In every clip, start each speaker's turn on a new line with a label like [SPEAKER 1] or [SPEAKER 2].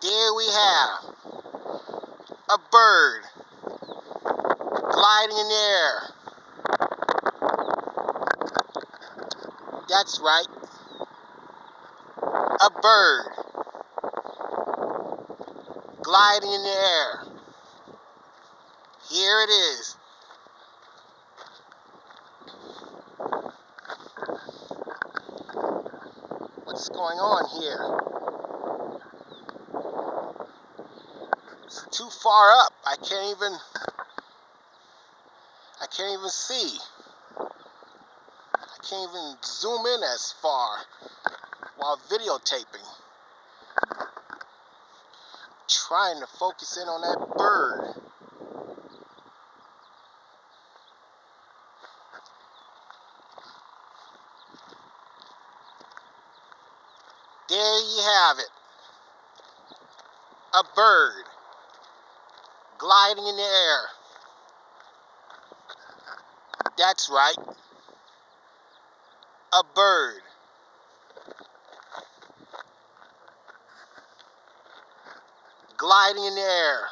[SPEAKER 1] There we have a bird gliding in the air. That's right, a bird gliding in the air. Here it is. What's going on here? It's too far up. I can't even see. I can't even zoom in as far while videotaping. Trying to focus in on that bird. There you have it. A bird gliding in the air. That's right, a bird gliding in the air.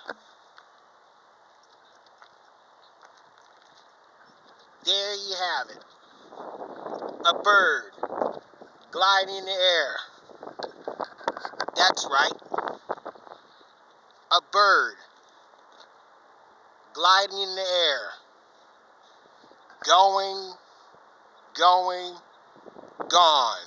[SPEAKER 1] There you have it. A bird gliding in the air. That's right, a bird gliding in the air. Going, gone.